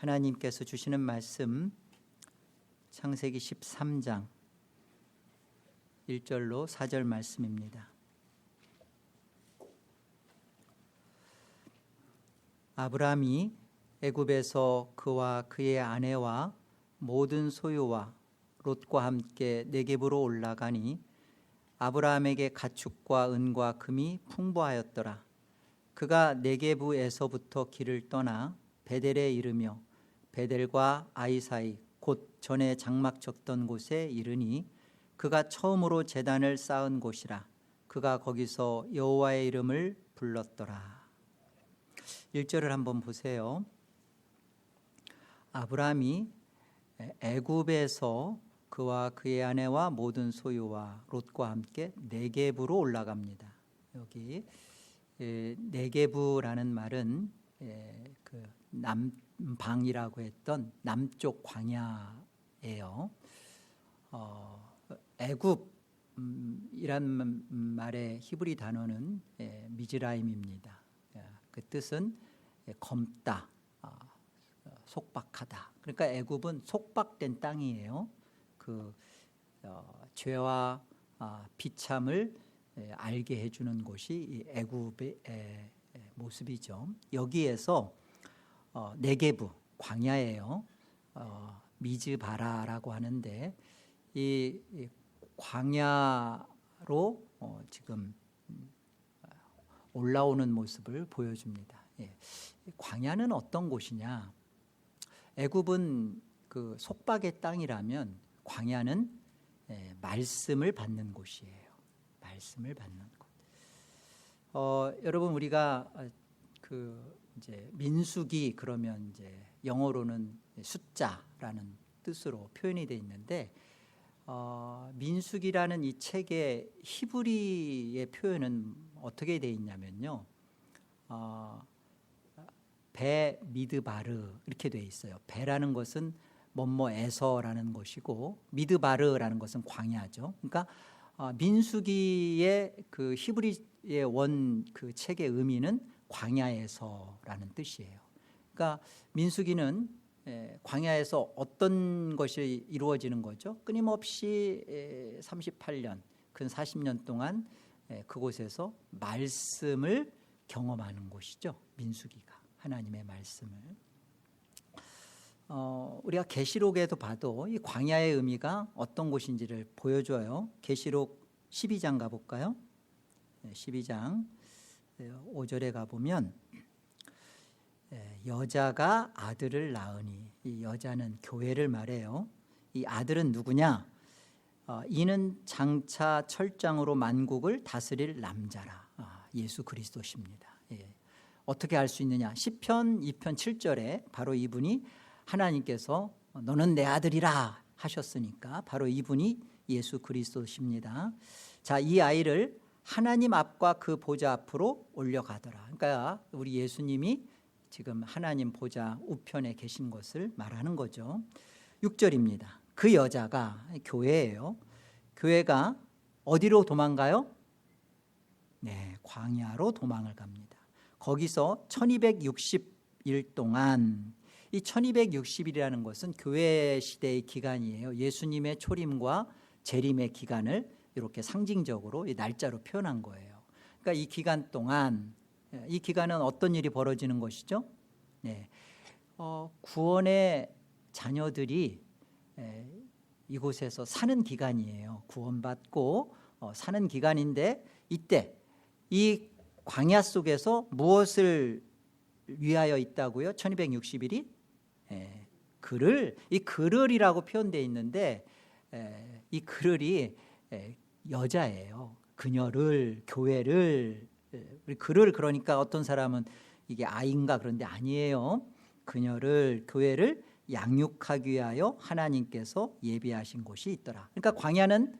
하나님께서 주시는 말씀 창세기 13장 1절로 4절 말씀입니다. 아브라함이 애굽에서 그와 그의 아내와 모든 소유와 롯과 함께 네겝으로 올라가니 아브라함에게 가축과 은과 금이 풍부하였더라. 그가 네겝에서부터 길을 떠나 베델에 이르며 베델과 아이 사이 곧 전에 장막 쳤던 곳에 이르니 그가 처음으로 제단을 쌓은 곳이라. 그가 거기서 여호와의 이름을 불렀더라. 1절을 한번 보세요. 아브라함이 애굽에서 그와 그의 아내와 모든 소유와 롯과 함께 네겝으로 올라갑니다. 여기 네겝이라는 말은 그 남방이라고 했던 남쪽 광야예요. 애굽이란 말의 히브리 단어는 미즈라임입니다. 그 뜻은 검다, 속박하다. 그러니까 애굽은 속박된 땅이에요. 그 죄와 비참을 알게 해주는 곳이 이 애굽의 모습이죠. 여기에서 네겝 광야예요. 미즈바라라고 하는데 이 광야로 지금 올라오는 모습을 보여줍니다. 광야는 어떤 곳이냐? 애굽은 그 속박의 땅이라면 광야는 말씀을 받는 곳이에요. 말씀을 받는 곳. 여러분 우리가 그 이제 민수기 그러면 이제 영어로는 숫자라는 뜻으로 표현이 되어 있는데 민수기라는 이 책의 히브리의 표현은 어떻게 되어 있냐면요. 배 미드바르 이렇게 되어 있어요. 배라는 것은 뭐뭐에서라는 것이고 미드바르라는 것은 광야죠. 그러니까 민수기의 그 히브리의 원 그 책의 의미는 광야에서라는 뜻이에요. 그러니까 민수기는 광야에서 어떤 것이 이루어지는 거죠? 끊임없이 38년, 근 40년 동안 그곳에서 말씀을 경험하는 곳이죠. 민수기가 하나님의 말씀을. 우리가 계시록에도 봐도 이 광야의 의미가 어떤 곳인지를 보여줘요. 계시록 12장 가볼까요? 12장 5절에 가보면 여자가 아들을 낳으니, 이 여자는 교회를 말해요. 이 아들은 누구냐? 이는 장차 철장으로 만국을 다스릴 남자라. 예수 그리스도십니다. 어떻게 알 수 있느냐? 시편 2편 7절에 바로 이분이 하나님께서 너는 내 아들이라 하셨으니까 바로 이분이 예수 그리스도십니다. 자, 이 아이를 하나님 앞과 그 보좌 앞으로 올려가더라. 그러니까 우리 예수님이 지금 하나님 보좌 우편에 계신 것을 말하는 거죠. 6절입니다. 그 여자가 교회예요. 교회가 어디로 도망가요? 네, 광야로 도망을 갑니다. 거기서 1260일 동안, 이 1260일이라는 것은 교회 시대의 기간이에요. 예수님의 초림과 재림의 기간을 이렇게 상징적으로 이 날짜로 표현한 거예요. 그러니까 이 기간 동안, 이 기간은 어떤 일이 벌어지는 것이죠? 네, 구원의 자녀들이 이곳에서 사는 기간이에요. 구원받고 사는 기간인데 이때 이 광야 속에서 무엇을 위하여 있다고요? 1260일이 이 그를이라고 표현되어 있는데 이 그를이 여자예요. 그녀를, 교회를, 우리 그를 그러니까 어떤 사람은 이게 아이인가 그런데 아니에요. 그녀를, 교회를 양육하기 위하여 하나님께서 예비하신 곳이 있더라. 그러니까 광야는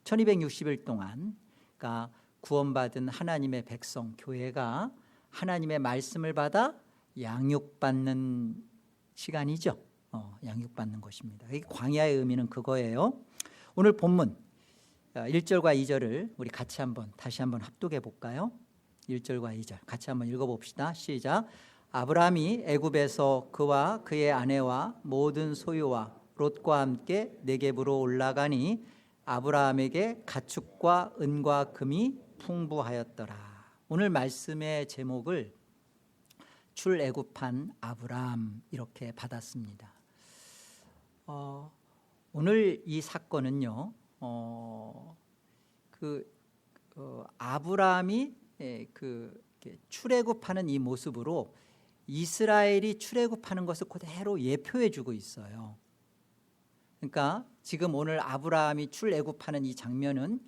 1260일 동안, 그러니까 구원받은 하나님의 백성 교회가 하나님의 말씀을 받아 양육받는 시간이죠. 양육받는 것입니다. 이 광야의 의미는 그거예요. 오늘 본문 1절과 2절을 우리 같이 다시 한번 합독해 볼까요? 1절과 2절 같이 한번 읽어봅시다. 시작. 아브라함이 애굽에서 그와 그의 아내와 모든 소유와 롯과 함께 네겝으로 올라가니 아브라함에게 가축과 은과 금이 풍부하였더라. 오늘 말씀의 제목을 출애굽한 아브라함 이렇게 받았습니다. 오늘 이 사건은요, 아브라함이 출애굽하는 이 모습으로 이스라엘이 출애굽하는 것을 그대로 예표해주고 있어요. 그러니까 지금 오늘 아브라함이 출애굽하는 이 장면은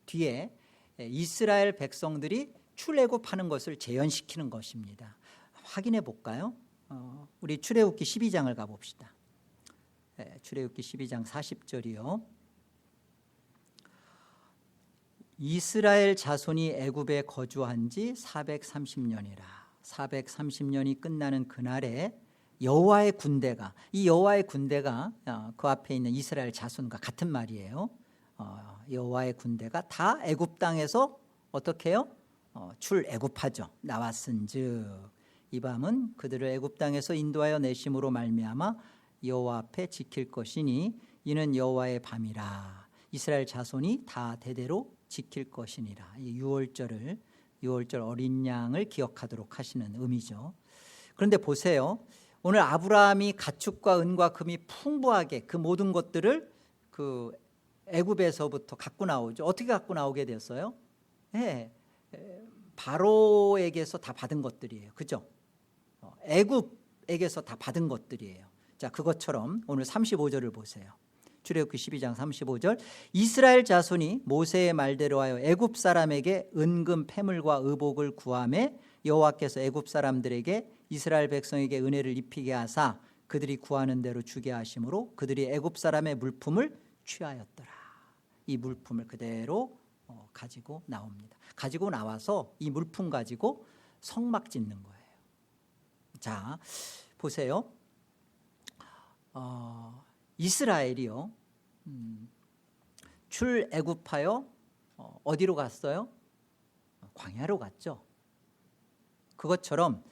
뒤에 이스라엘 백성들이 출애굽하는 것을 재현시키는 것입니다. 확인해 볼까요? 우리 출애굽기 12장을 가봅시다. 출애굽기 12장 40절이요. 이스라엘 자손이 애굽에 거주한 지 430년이라. 430년이 끝나는 그날에 여호와의 군대가, 이 여호와의 군대가 그 앞에 있는 이스라엘 자손과 같은 말이에요. 여호와의 군대가 다 애굽 땅에서 어떻게 해요? 출애굽하죠. 나왔은즉 이 밤은 그들을 애굽 땅에서 인도하여 내심으로 말미암아 여호와 앞에 지킬 것이니 이는 여호와의 밤이라. 이스라엘 자손이 다 대대로 지킬 것이니라. 이 6월절 어린 양을 기억하도록 하시는 의미죠. 그런데 보세요. 오늘 아브라함이 가축과 은과 금이 풍부하게 그 모든 것들을 그 애굽에서부터 갖고 나오죠. 어떻게 갖고 나오게 됐어요? 바로에게서 다 받은 것들이에요. 그죠? 애굽에게서 다 받은 것들이에요. 자, 그것처럼 오늘 35절을 보세요. 출애굽기 12장 35절. 이스라엘 자손이 모세의 말대로 하여 애굽 사람에게 은금 패물과 의복을 구하매 여호와께서 애굽 사람들에게 이스라엘 백성에게 은혜를 입히게 하사 그들이 구하는 대로 주게 하심으로 그들이 애굽 사람의 물품을 취하였더라. 이 물품을 그대로 가지고 나옵니다. 가지고 나와서 이 물품 가지고 성막 짓는 거예요. 자, 보세요. 이스라엘이요, 출애굽하여 어디로 갔어요? 광야로 갔죠. 그것처럼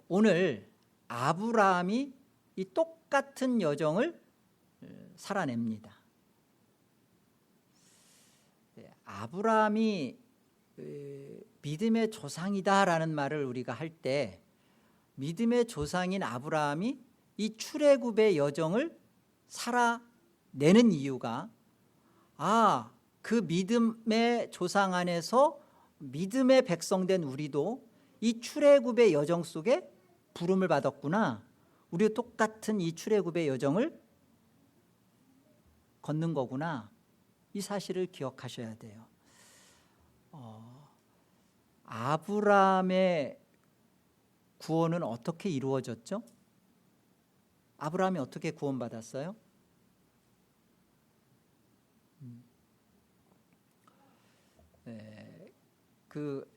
오늘 아브라함이 이 똑같은 여정을 살아냅니다. 아브라함이 믿음의 조상이다라는 말을 우리가 할 때 믿음의 조상인 아브라함이 이 출애굽의 여정을 살아내는 이유가 그 믿음의 조상 안에서 믿음의 백성된 우리도 이 출애굽의 여정 속에 부름을 받았구나. 우리도 똑같은 이 출애굽의 여정을 걷는 거구나. 이 사실을 기억하셔야 돼요. 아브라함의 구원은 어떻게 이루어졌죠? 아브라함이 어떻게 구원받았어요? 그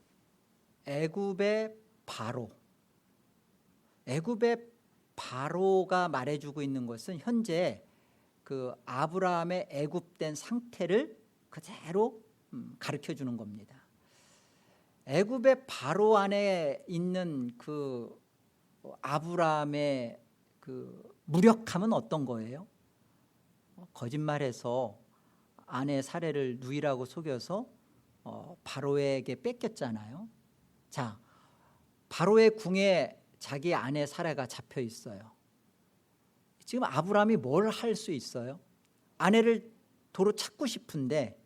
애굽의 바로가 말해주고 있는 것은 현재 그 아브라함의 애굽된 상태를 그대로 가르쳐주는 겁니다. 애굽의 바로 안에 있는 그 아브라함의 그 무력함은 어떤 거예요? 거짓말해서 아내 사례를 누이라고 속여서 바로에게 뺏겼잖아요. 자, 바로의 궁에 자기 아내 사례가 잡혀 있어요. 지금 아브라함이 뭘 할 수 있어요? 아내를 도로 찾고 싶은데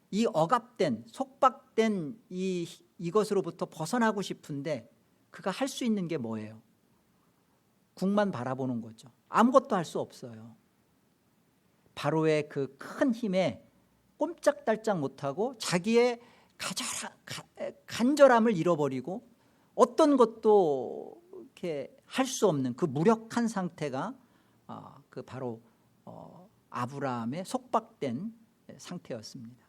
이 억압된 속박된 이것으로부터 벗어나고 싶은데 그가 할 수 있는 게 뭐예요? 궁만 바라보는 거죠. 아무것도 할 수 없어요. 바로의 그 큰 힘에 꼼짝달짝 못하고 자기의 간절함을 잃어버리고 어떤 것도 이렇게 할 수 없는 그 무력한 상태가 그 바로 아브라함의 속박된 상태였습니다.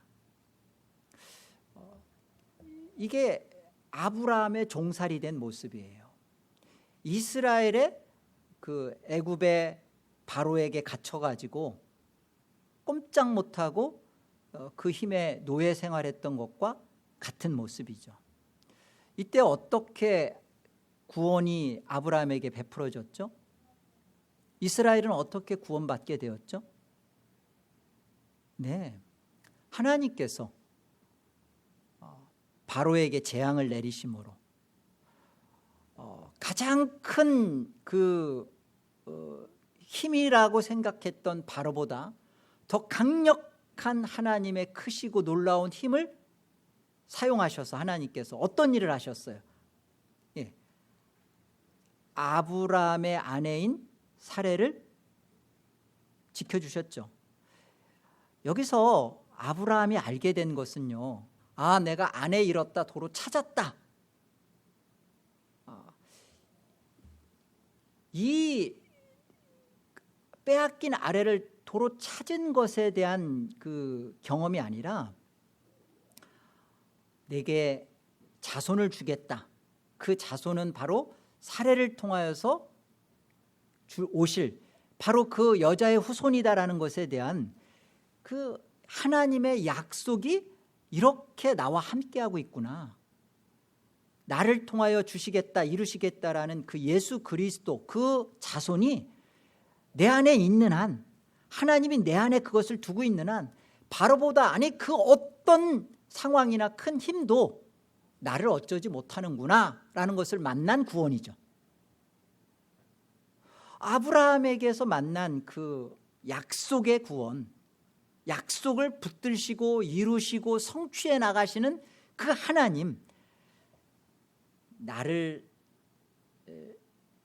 이게 아브라함의 종살이 된 모습이에요. 이스라엘의 그 애굽의 바로에게 갇혀가지고 꼼짝 못하고 그 힘에 노예 생활했던 것과 같은 모습이죠. 이때 어떻게 구원이 아브라함에게 베풀어졌죠? 이스라엘은 어떻게 구원받게 되었죠? 네, 하나님께서 바로에게 재앙을 내리심으로 가장 큰 그 힘이라고 생각했던 바로보다 더 강력한 하나님의 크시고 놀라운 힘을 사용하셔서 하나님께서 어떤 일을 하셨어요? 예. 아브라함의 아내인 사레를 지켜주셨죠. 여기서 아브라함이 알게 된 것은요, 아, 내가 아내 잃었다 도로 찾았다. 이 빼앗긴 아내를 도로 찾은 것에 대한 그 경험이 아니라 내게 자손을 주겠다. 그 자손은 바로 사례를 통하여서 오실 바로 그 여자의 후손이다라는 것에 대한 그 하나님의 약속이 이렇게 나와 함께하고 있구나. 나를 통하여 주시겠다, 이루시겠다라는 그 예수 그리스도 그 자손이 내 안에 있는 한, 하나님이 내 안에 그것을 두고 있는 한, 바로보다 아니 그 어떤 상황이나 큰 힘도 나를 어쩌지 못하는구나 라는 것을 만난 구원이죠. 아브라함에게서 만난 그 약속의 구원, 약속을 붙들시고 이루시고 성취해 나가시는 그 하나님, 나를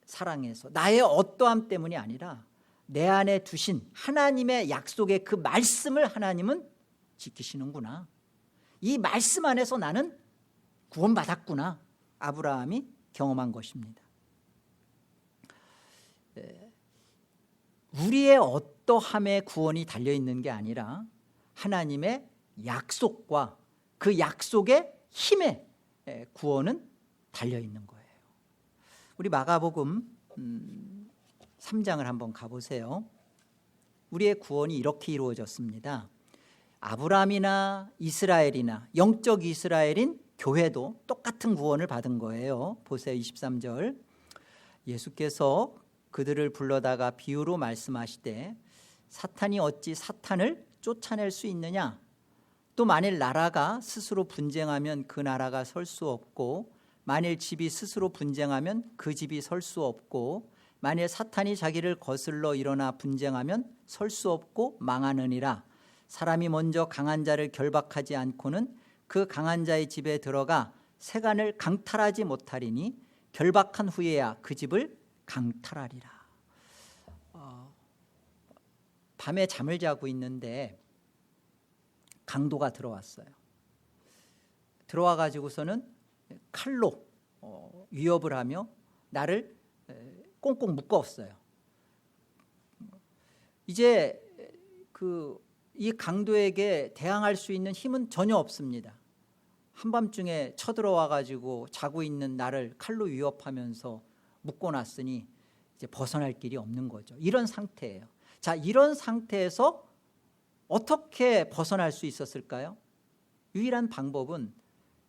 사랑해서 나의 어떠함 때문이 아니라 내 안에 두신 하나님의 약속의 그 말씀을 하나님은 지키시는구나. 이 말씀 안에서 나는 구원받았구나. 아브라함이 경험한 것입니다. 우리의 어떠함에 구원이 달려있는 게 아니라 하나님의 약속과 그 약속의 힘에 구원은 달려있는 거예요. 우리 마가복음 3장을 한번 가보세요. 우리의 구원이 이렇게 이루어졌습니다. 아브라함이나 이스라엘이나 영적 이스라엘인 교회도 똑같은 구원을 받은 거예요. 보세요. 23절. 예수께서 그들을 불러다가 비유로 말씀하시되 사탄이 어찌 사탄을 쫓아낼 수 있느냐? 또 만일 나라가 스스로 분쟁하면 그 나라가 설 수 없고 만일 집이 스스로 분쟁하면 그 집이 설 수 없고 만일 사탄이 자기를 거슬러 일어나 분쟁하면 설 수 없고 망하느니라. 사람이 먼저 강한 자를 결박하지 않고는 그 강한 자의 집에 들어가 세간을 강탈하지 못하리니 결박한 후에야 그 집을 강탈하리라. 밤에 잠을 자고 있는데 강도가 들어왔어요. 들어와 가지고서는 칼로 위협을 하며 나를 꽁꽁 묶었어요. 이제 이 강도에게 대항할 수 있는 힘은 전혀 없습니다. 한밤중에 쳐들어와 가지고 자고 있는 나를 칼로 위협하면서 묶어놨으니 이제 벗어날 길이 없는 거죠. 이런 상태예요. 자, 이런 상태에서 어떻게 벗어날 수 있었을까요? 유일한 방법은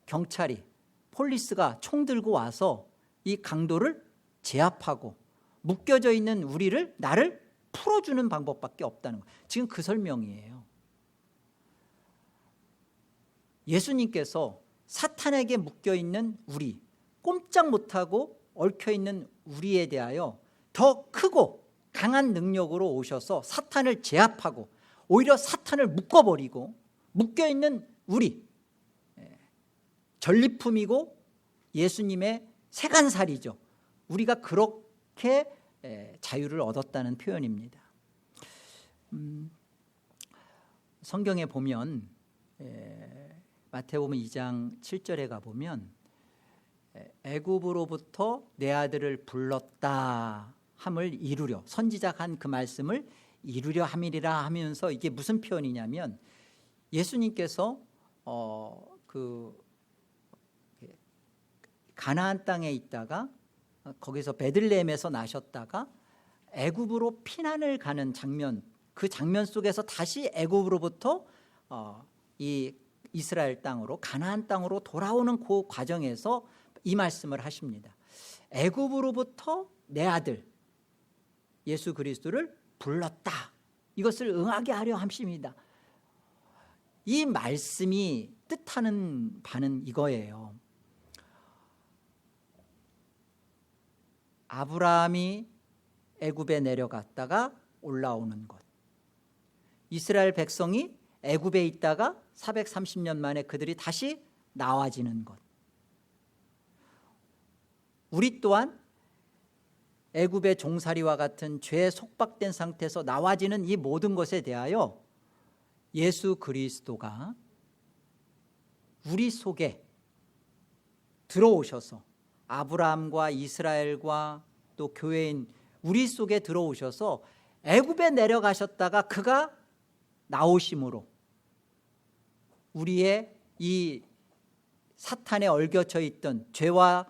경찰이, 폴리스가 총 들고 와서 이 강도를 제압하고 묶여져 있는 나를 풀어주는 방법밖에 없다는 거예요. 지금 그 설명이에요. 예수님께서 사탄에게 묶여있는 우리, 꼼짝 못하고 얽혀있는 우리에 대하여 더 크고 강한 능력으로 오셔서 사탄을 제압하고 오히려 사탄을 묶어버리고 묶여있는 우리, 전리품이고 예수님의 세간살이죠. 우리가 그렇게 자유를 얻었다는 표현입니다. 성경에 보면 마태복음 2장 7절에 가보면 애굽으로부터 내 아들을 불렀다 함을 이루려, 선지자가 한 그 말씀을 이루려 함이리라 하면서 이게 무슨 표현이냐면 예수님께서 가나안 땅에 있다가 거기서 베들레헴에서 나셨다가 애굽으로 피난을 가는 장면, 그 장면 속에서 다시 애굽으로부터 이 이스라엘 땅으로, 가나안 땅으로 돌아오는 그 과정에서 이 말씀을 하십니다. 애굽으로부터 내 아들 예수 그리스도를 불렀다. 이것을 응하게 하려 함입니다. 이 말씀이 뜻하는 바는 이거예요. 아브라함이 애굽에 내려갔다가 올라오는 것, 이스라엘 백성이 애굽에 있다가 430년 만에 그들이 다시 나와지는 것, 우리 또한 애굽의 종살이와 같은 죄에 속박된 상태에서 나와지는 이 모든 것에 대하여 예수 그리스도가 우리 속에 들어오셔서 아브라함과 이스라엘과 또 교회인 우리 속에 들어오셔서 애굽에 내려가셨다가 그가 나오심으로 우리의 이 사탄에 얽혀져 있던 죄와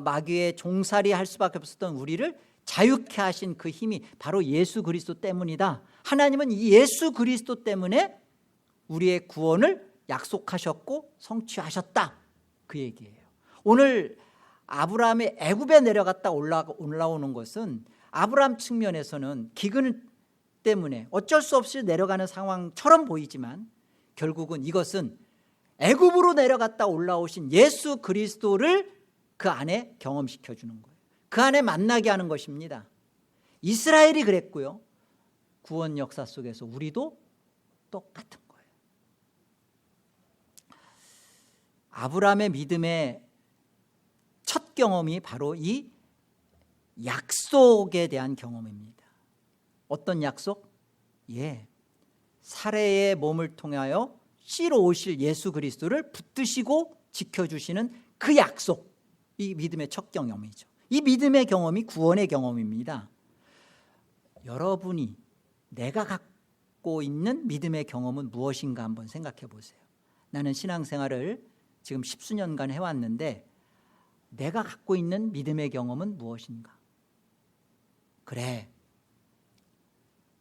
마귀의 종살이 할 수밖에 없었던 우리를 자유케 하신 그 힘이 바로 예수 그리스도 때문이다. 하나님은 이 예수 그리스도 때문에 우리의 구원을 약속하셨고 성취하셨다, 그 얘기예요. 오늘 아브라함이 애굽에 내려갔다 올라오는 것은 아브라함 측면에서는 기근 때문에 어쩔 수 없이 내려가는 상황처럼 보이지만 결국은 이것은 애굽으로 내려갔다 올라오신 예수 그리스도를 그 안에 경험시켜 주는 거예요. 그 안에 만나게 하는 것입니다. 이스라엘이 그랬고요, 구원 역사 속에서 우리도 똑같은 거예요. 아브라함의 믿음의 첫 경험이 바로 이 약속에 대한 경험입니다. 어떤 약속? 사례의 몸을 통하여 씨로 오실 예수 그리스도를 붙드시고 지켜주시는 그 약속, 이 믿음의 첫 경험이죠. 이 믿음의 경험이 구원의 경험입니다. 여러분이 내가 갖고 있는 믿음의 경험은 무엇인가 한번 생각해 보세요. 나는 신앙생활을 지금 10수년간 해왔는데 내가 갖고 있는 믿음의 경험은 무엇인가? 그래,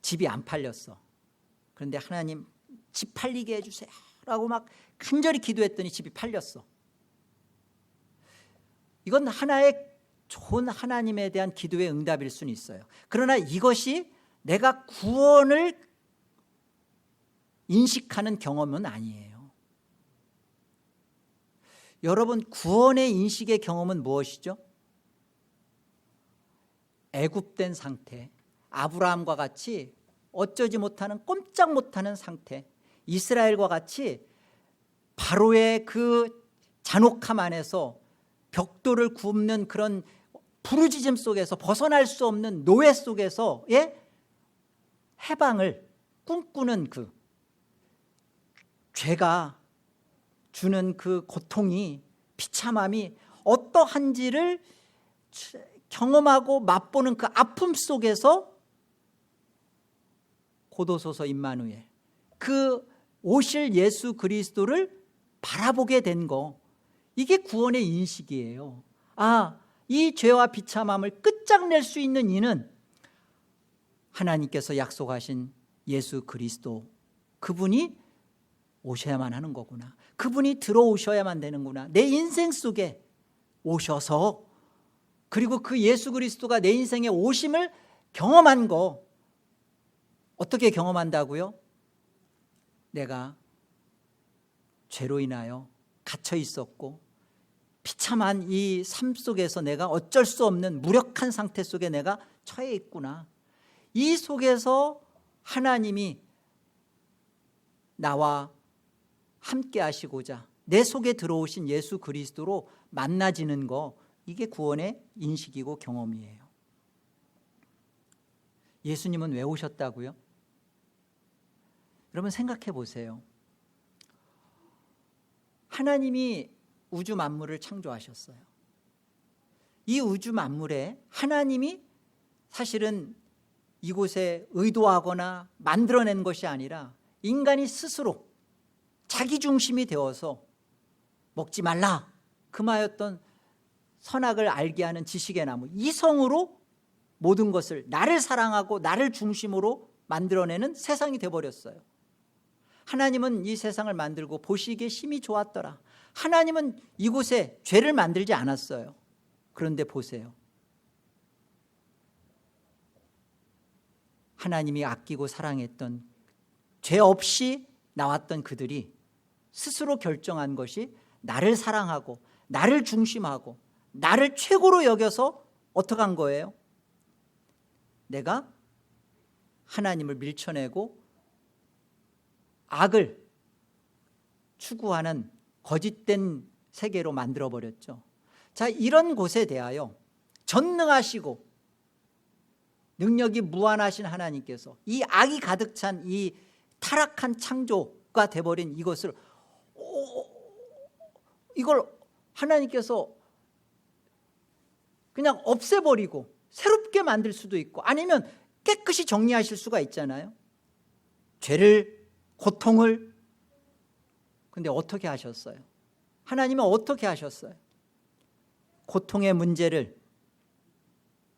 집이 안 팔렸어. 그런데 하나님 집 팔리게 해주세요 라고 막 간절히 기도했더니 집이 팔렸어. 이건 하나의 좋은 하나님에 대한 기도의 응답일 수는 있어요. 그러나 이것이 내가 구원을 인식하는 경험은 아니에요. 여러분, 구원의 인식의 경험은 무엇이죠? 애굽된 상태, 아브라함과 같이 어쩌지 못하는, 꼼짝 못하는 상태, 이스라엘과 같이 바로의 그 잔혹함 안에서 벽돌을 굽는 그런 부르짖음 속에서 벗어날 수 없는 노예 속에서의 해방을 꿈꾸는 그 죄가 주는 그 고통이, 비참함이 어떠한지를 경험하고 맛보는 그 아픔 속에서 고도소서 임마누엘, 그 오실 예수 그리스도를 바라보게 된 거, 이게 구원의 인식이에요. 이 죄와 비참함을 끝장낼 수 있는 이는 하나님께서 약속하신 예수 그리스도, 그분이 오셔야만 하는 거구나, 그분이 들어오셔야만 되는구나, 내 인생 속에 오셔서, 그리고 그 예수 그리스도가 내 인생에 오심을 경험한 거, 어떻게 경험한다고요? 내가 죄로 인하여 갇혀 있었고 비참한 이 삶 속에서 내가 어쩔 수 없는 무력한 상태 속에 내가 처해 있구나. 이 속에서 하나님이 나와 함께 하시고자 내 속에 들어오신 예수 그리스도로 만나지는 거, 이게 구원의 인식이고 경험이에요. 예수님은 왜 오셨다고요? 여러분 생각해 보세요. 하나님이 우주 만물을 창조하셨어요. 이 우주 만물에 하나님이 사실은 이곳에 의도하거나 만들어낸 것이 아니라 인간이 스스로 자기 중심이 되어서 먹지 말라 금하였던 선악을 알게 하는 지식의 나무, 이성으로 모든 것을 나를 사랑하고 나를 중심으로 만들어내는 세상이 되어버렸어요. 하나님은 이 세상을 만들고 보시기에 심히 좋았더라. 하나님은 이곳에 죄를 만들지 않았어요. 그런데 보세요. 하나님이 아끼고 사랑했던, 죄 없이 나왔던 그들이 스스로 결정한 것이 나를 사랑하고 나를 중심하고 나를 최고로 여겨서 어떻게 한 거예요? 내가 하나님을 밀쳐내고 악을 추구하는 거짓된 세계로 만들어버렸죠. 자, 이런 곳에 대하여 전능하시고 능력이 무한하신 하나님께서 이 악이 가득 찬 이 타락한 창조가 돼버린 이것을 이걸 하나님께서 그냥 없애버리고 새롭게 만들 수도 있고, 아니면 깨끗이 정리하실 수가 있잖아요. 죄를, 고통을. 근데 어떻게 하셨어요? 하나님은 어떻게 하셨어요? 고통의 문제를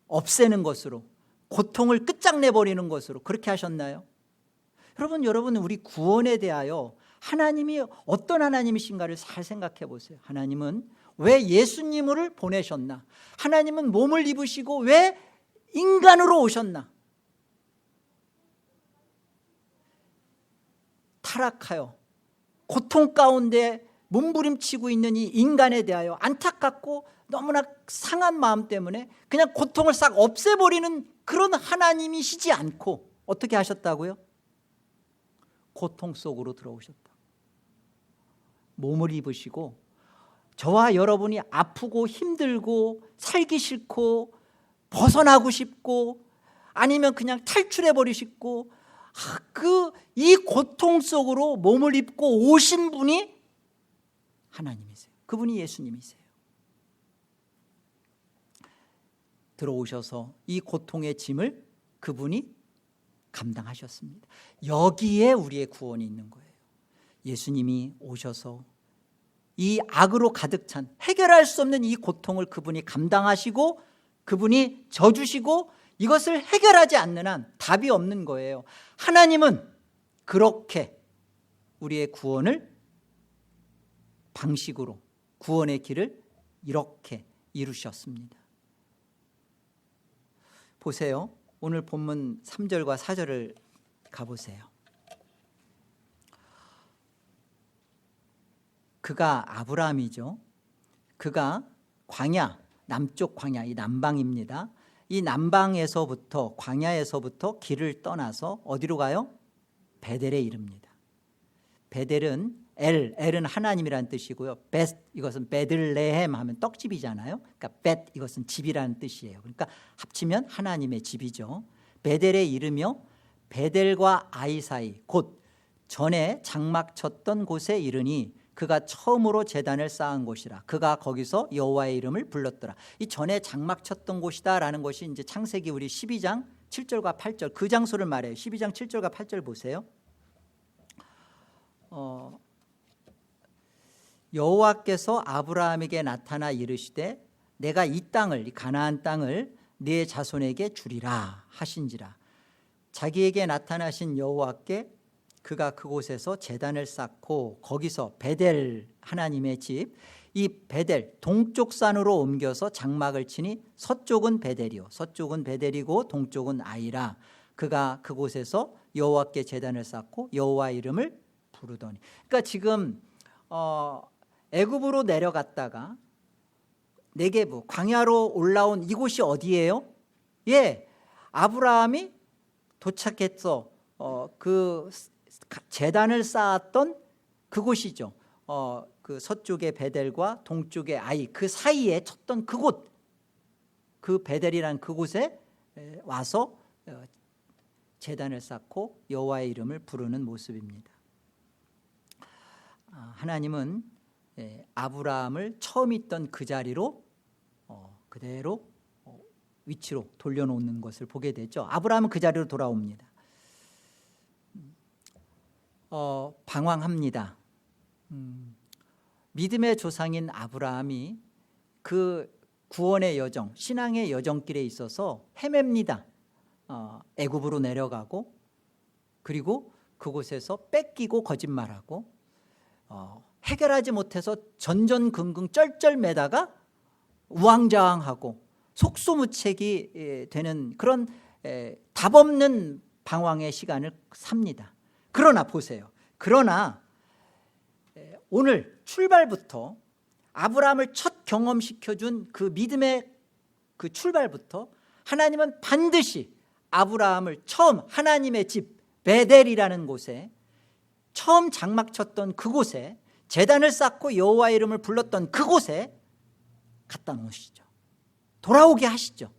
없애는 것으로, 고통을 끝장내버리는 것으로 그렇게 하셨나요? 여러분 우리 구원에 대하여 하나님이 어떤 하나님이신가를 잘 생각해 보세요. 하나님은 왜 예수님을 보내셨나? 하나님은 몸을 입으시고 왜 인간으로 오셨나? 타락하여 고통 가운데 몸부림치고 있는 이 인간에 대하여 안타깝고 너무나 상한 마음 때문에 그냥 고통을 싹 없애버리는 그런 하나님이시지 않고 어떻게 하셨다고요? 고통 속으로 들어오셨다. 몸을 입으시고 저와 여러분이 아프고 힘들고 살기 싫고 벗어나고 싶고 아니면 그냥 탈출해버리고 싶고 이 고통 속으로 몸을 입고 오신 분이 하나님이세요. 그분이 예수님이세요. 들어오셔서 이 고통의 짐을 그분이 감당하셨습니다. 여기에 우리의 구원이 있는 거예요. 예수님이 오셔서 이 악으로 가득 찬 해결할 수 없는 이 고통을 그분이 감당하시고 그분이 져주시고 이것을 해결하지 않는 한 답이 없는 거예요. 하나님은 그렇게 우리의 구원을 방식으로 구원의 길을 이렇게 이루셨습니다. 보세요. 오늘 본문 3절과 4절을 가보세요. 그가 아브라함이죠. 그가 광야, 남쪽 광야, 이 남방입니다. 이 남방에서부터 광야에서부터 길을 떠나서 어디로 가요? 베델에 이릅니다. 베델은 엘은 하나님이라는 뜻이고요. 벳 이것은 베들레헴 하면 떡집이잖아요. 그러니까 벳 이것은 집이라는 뜻이에요. 그러니까 합치면 하나님의 집이죠. 베델에 이르며 베델과 아이 사이 곧 전에 장막 쳤던 곳에 이르니 그가 처음으로 제단을 쌓은 곳이라. 그가 거기서 여호와의 이름을 불렀더라. 이 전에 장막 쳤던 곳이다라는 것이 이제 창세기 우리 12장 7절과 8절 그 장소를 말해요. 12장 7절과 8절 보세요. 여호와께서 아브라함에게 나타나 이르시되 내가 이 땅을, 이 가나안 땅을 네 자손에게 주리라 하신지라. 자기에게 나타나신 여호와께 그가 그곳에서 제단을 쌓고 거기서 베델 하나님의 집, 이 베델 동쪽 산으로 옮겨서 장막을 치니 서쪽은 베델이요 서쪽은 베델이고 동쪽은 아이라. 그가 그곳에서 여호와께 제단을 쌓고 여호와 이름을 부르더니. 그러니까 지금 애굽으로 내려갔다가 네게부 광야로 올라온 이곳이 어디예요? 예, 아브라함이 도착해서 그 제단을 쌓았던 그곳이죠. 그 서쪽의 베델과 동쪽의 아이 그 사이에 쳤던 그곳, 그 베델이란 그곳에 와서 제단을 쌓고 여호와의 이름을 부르는 모습입니다. 하나님은 아브라함을 처음 있던 그 자리로 그대로 위치로 돌려놓는 것을 보게 되죠. 아브라함은 그 자리로 돌아옵니다. 방황합니다. 믿음의 조상인 아브라함이 그 구원의 여정, 신앙의 여정길에 있어서 헤맵니다. 애굽으로 내려가고 그리고 그곳에서 뺏기고 거짓말하고 해결하지 못해서 전전긍긍 쩔쩔매다가 우왕좌왕하고 속수무책이 되는 그런 답 없는 방황의 시간을 삽니다. 그러나 보세요. 그러나 오늘 출발부터 아브라함을 첫 경험시켜준 그 믿음의 그 출발부터 하나님은 반드시 아브라함을 처음 하나님의 집 베델이라는 곳에 처음 장막 쳤던 그곳에 제단을 쌓고 여호와의 이름을 불렀던 그곳에 갖다 놓으시죠. 돌아오게 하시죠.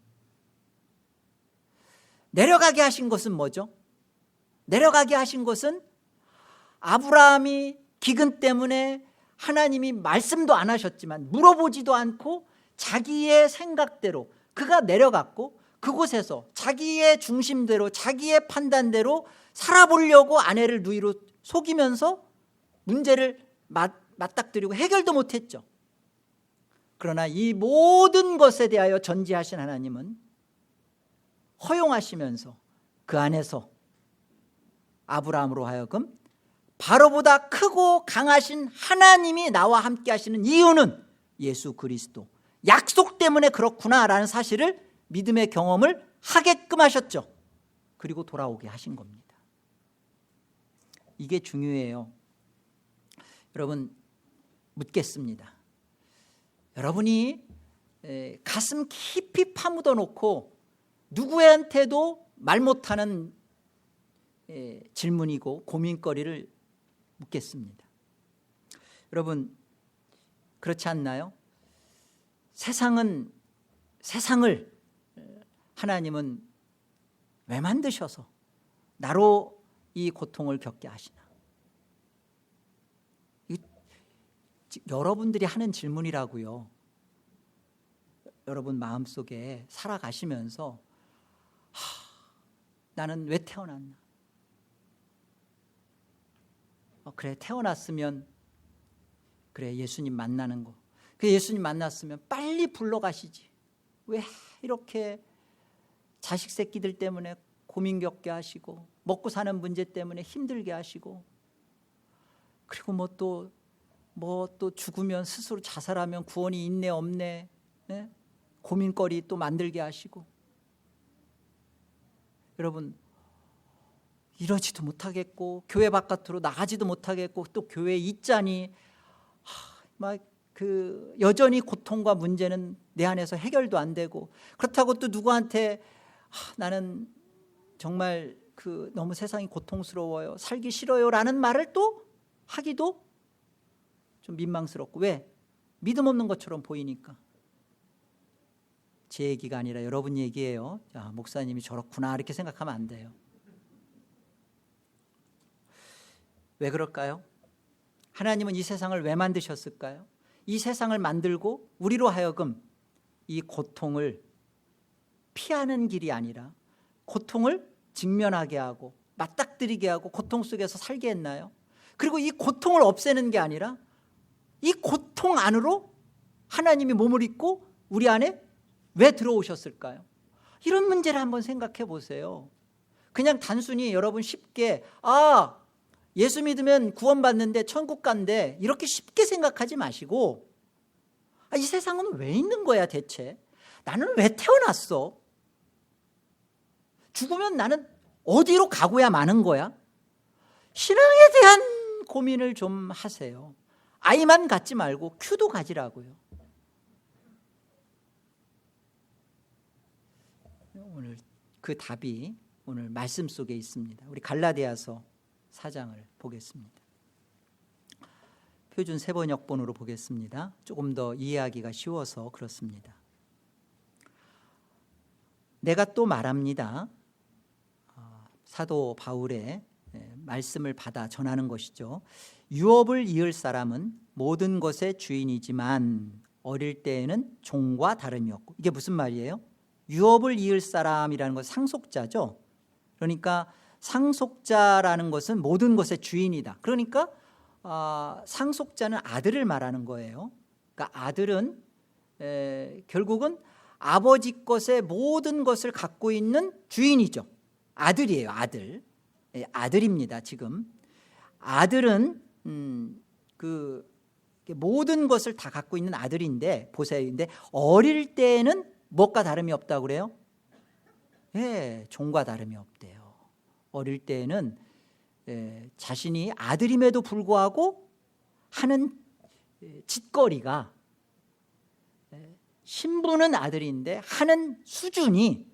내려가게 하신 것은 뭐죠? 내려가게 하신 것은 아브라함이 기근 때문에 하나님이 말씀도 안 하셨지만 물어보지도 않고 자기의 생각대로 그가 내려갔고 그곳에서 자기의 중심대로 자기의 판단대로 살아보려고 아내를 누이로 속이면서 문제를 맞닥뜨리고 해결도 못했죠. 그러나 이 모든 것에 대하여 전지하신 하나님은 허용하시면서 그 안에서 아브라함으로 하여금 바로보다 크고 강하신 하나님이 나와 함께 하시는 이유는 예수 그리스도 약속 때문에 그렇구나라는 사실을 믿음의 경험을 하게끔 하셨죠. 그리고 돌아오게 하신 겁니다. 이게 중요해요. 여러분 묻겠습니다. 여러분이 가슴 깊이 파묻어 놓고 누구한테도 말 못하는 질문이고 고민거리를 묻겠습니다. 여러분 그렇지 않나요? 세상을 하나님은 왜 만드셔서 나로 이 고통을 겪게 하시나? 여러분들이 하는 질문이라고요. 여러분 마음속에 살아가시면서 나는 왜 태어났나? 그래 태어났으면 그래 예수님 만나는 거 그 예수님 만났으면 빨리 불러가시지 왜 이렇게 자식 새끼들 때문에 고민 겪게 하시고 먹고 사는 문제 때문에 힘들게 하시고 그리고 뭐 또 죽으면 스스로 자살하면 구원이 있네 없네 고민거리 또 만들게 하시고 여러분 이러지도 못하겠고 교회 바깥으로 나가지도 못하겠고 또 교회에 있자니 막 여전히 고통과 문제는 내 안에서 해결도 안 되고 그렇다고 또 누구한테 나는 정말 너무 세상이 고통스러워요 살기 싫어요라는 말을 또 하기도 좀 민망스럽고 왜? 믿음 없는 것처럼 보이니까. 제 얘기가 아니라 여러분 얘기예요. 자, 목사님이 저렇구나 이렇게 생각하면 안 돼요. 왜 그럴까요? 하나님은 이 세상을 왜 만드셨을까요? 이 세상을 만들고 우리로 하여금 이 고통을 피하는 길이 아니라 고통을 직면하게 하고 맞닥뜨리게 하고 고통 속에서 살게 했나요? 그리고 이 고통을 없애는 게 아니라 이 고통 안으로 하나님이 몸을 입고 우리 안에 왜 들어오셨을까요? 이런 문제를 한번 생각해 보세요. 그냥 단순히 여러분 쉽게 예수 믿으면 구원받는데 천국 간대 이렇게 쉽게 생각하지 마시고 이 세상은 왜 있는 거야 대체? 나는 왜 태어났어? 죽으면 나는 어디로 가고야 마는 거야? 신앙에 대한 고민을 좀 하세요. 아이만 갖지 말고 큐도 가지라고요. 오늘 그 답이 오늘 말씀 속에 있습니다. 우리 갈라디아서 4장을 보겠습니다. 표준 세번역본으로 보겠습니다. 조금 더 이해하기가 쉬워서 그렇습니다. 내가 또 말합니다. 사도 바울의 말씀을 받아 전하는 것이죠. 유업을 이을 사람은 모든 것의 주인이지만 어릴 때에는 종과 다름이었고 이게 무슨 말이에요? 유업을 이을 사람이라는 것은 상속자죠. 그러니까 상속자라는 것은 모든 것의 주인이다. 그러니까 상속자는 아들을 말하는 거예요. 그러니까 아들은 결국은 아버지 것의 모든 것을 갖고 있는 주인이죠. 아들이에요. 아들입니다. 지금 아들은 모든 것을 다 갖고 있는 아들인데 보세요. 근데 어릴 때에는 무엇과 다름이 없다고 그래요? 예, 종과 다름이 없대요. 어릴 때에는 자신이 아들임에도 불구하고 하는 짓거리가 신분은 아들인데 하는 수준이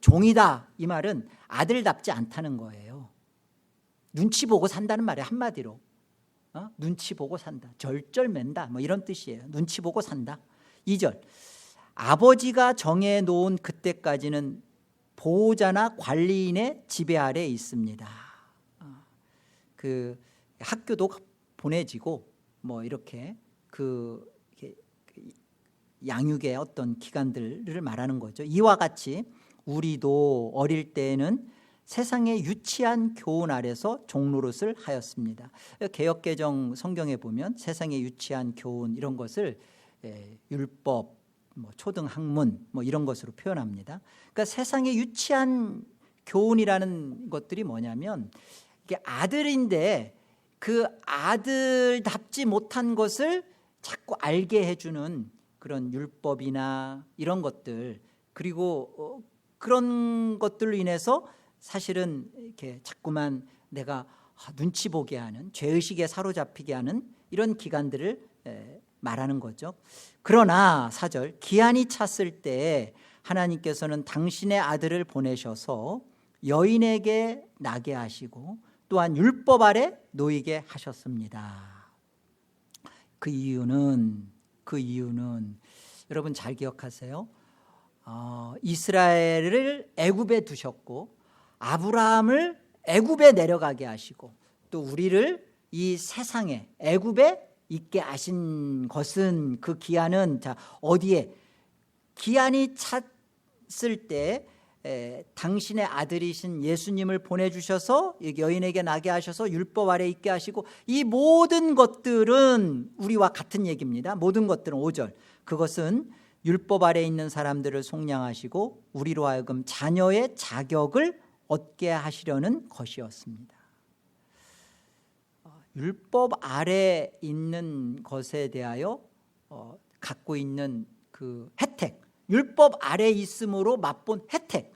종이다. 이 말은 아들답지 않다는 거예요. 눈치 보고 산다는 말이에요. 한마디로 눈치 보고 산다, 절절맨다, 뭐 이런 뜻이에요. 눈치 보고 산다. 2절, 아버지가 정해놓은 그때까지는 보호자나 관리인의 지배 아래 있습니다. 그 학교도 보내지고 뭐 이렇게 양육의 어떤 기간들을 말하는 거죠. 이와 같이 우리도 어릴 때에는 세상의 유치한 교훈 아래서 종노릇을 하였습니다. 개역개정 성경에 보면 세상의 유치한 교훈 이런 것을 율법, 초등학문 이런 것으로 표현합니다. 그러니까 세상의 유치한 교훈이라는 것들이 뭐냐면 이게 아들인데 그 아들답지 못한 것을 자꾸 알게 해주는 그런 율법이나 이런 것들, 그리고 그런 것들로 인해서 사실은 이렇게 자꾸만 내가 눈치 보게 하는, 죄의식에 사로잡히게 하는 이런 기간들을 말하는 거죠. 그러나 4절, 기한이 찼을 때 하나님께서는 당신의 아들을 보내셔서 여인에게 나게 하시고 또한 율법 아래 놓이게 하셨습니다. 그 이유는 여러분 잘 기억하세요. 이스라엘을 애굽에 두셨고 아브라함을 애굽에 내려가게 하시고 또 우리를 이 세상에 애굽에 있게 하신 것은, 그 기한은 어디에? 기한이 찼을 때 당신의 아들이신 예수님을 보내주셔서 여인에게 나게 하셔서 율법 아래 있게 하시고, 이 모든 것들은 우리와 같은 얘기입니다. 모든 것들은 5절, 그것은 율법 아래 있는 사람들을 속량하시고 우리로 하여금 자녀의 자격을 얻게 하시려는 것이었습니다. 율법 아래 있는 것에 대하여 갖고 있는 그 혜택, 율법 아래 있음으로 맛본 혜택,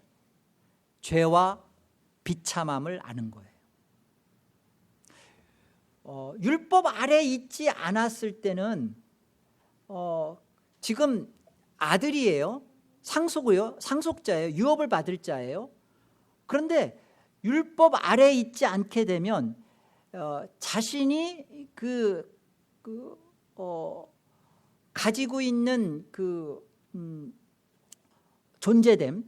죄와 비참함을 아는 거예요. 율법 아래 있지 않았을 때는 지금 아들이에요. 상속자예요. 유업을 받을 자예요. 그런데 율법 아래 있지 않게 되면 자신이 가지고 있는 존재됨,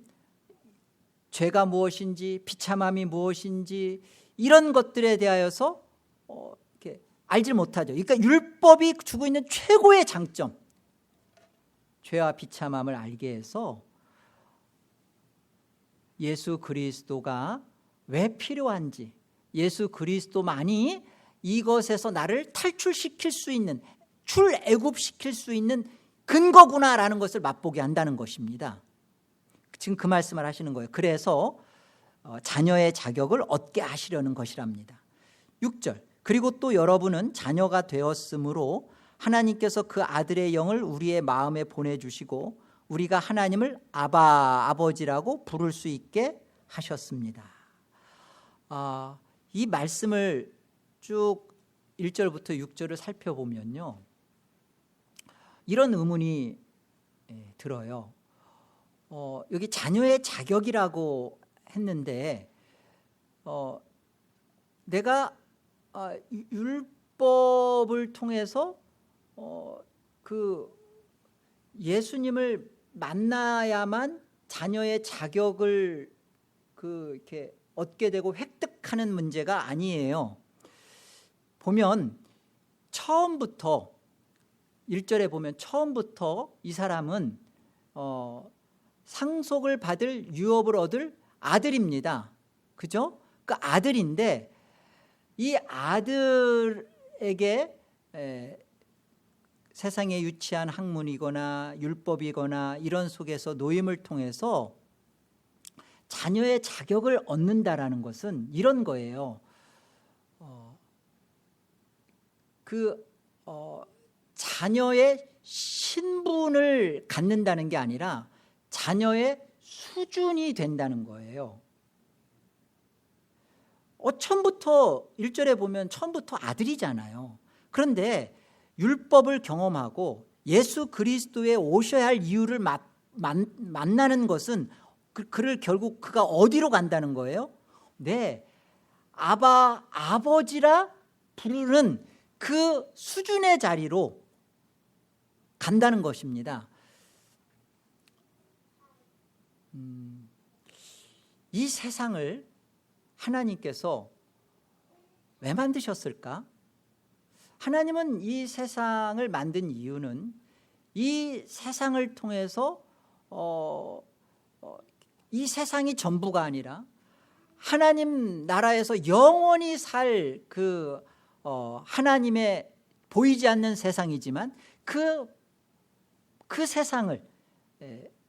죄가 무엇인지 비참함이 무엇인지 이런 것들에 대하여서 이렇게 알지 못하죠. 그러니까 율법이 주고 있는 최고의 장점, 죄와 비참함을 알게 해서 예수 그리스도가 왜 필요한지, 예수 그리스도만이 이것에서 나를 탈출시킬 수 있는, 출애굽시킬 수 있는 근거구나라는 것을 맛보게 한다는 것입니다. 지금 그 말씀을 하시는 거예요. 그래서 자녀의 자격을 얻게 하시려는 것이랍니다. 6절, 그리고 또 여러분은 자녀가 되었으므로 하나님께서 그 아들의 영을 우리의 마음에 보내주시고 우리가 하나님을 아버지라고 부를 수 있게 하셨습니다. 이 말씀을 쭉 1절부터 6절을 살펴보면요, 이런 의문이 들어요. 여기 자녀의 자격이라고 했는데 내가 율법을 통해서 그 예수님을 만나야만 자녀의 자격을 이렇게 얻게 되고 획득하는 문제가 아니에요. 보면 처음부터 1절에 보면 처음부터 이 사람은 상속을 받을 유업을 얻을 아들입니다. 그죠? 그 아들인데 이 아들에게 세상에 유치한 학문이거나 율법이거나 이런 속에서 노임을 통해서 자녀의 자격을 얻는다라는 것은 이런 거예요. 그 자녀의 신분을 갖는다는 게 아니라 자녀의 수준이 된다는 거예요. 처음부터 1절에 보면 처음부터 아들이잖아요. 그런데 율법을 경험하고 예수 그리스도에 오셔야 할 이유를 만나는 것은 그를 결국 그가 어디로 간다는 거예요? 네, 아버지라 부르는 그 수준의 자리로 간다는 것입니다. 이 세상을 하나님께서 왜 만드셨을까? 하나님은 이 세상을 만든 이유는 이 세상을 통해서 이 세상이 전부가 아니라 하나님 나라에서 영원히 살 그 하나님의 보이지 않는 세상이지만 그 세상을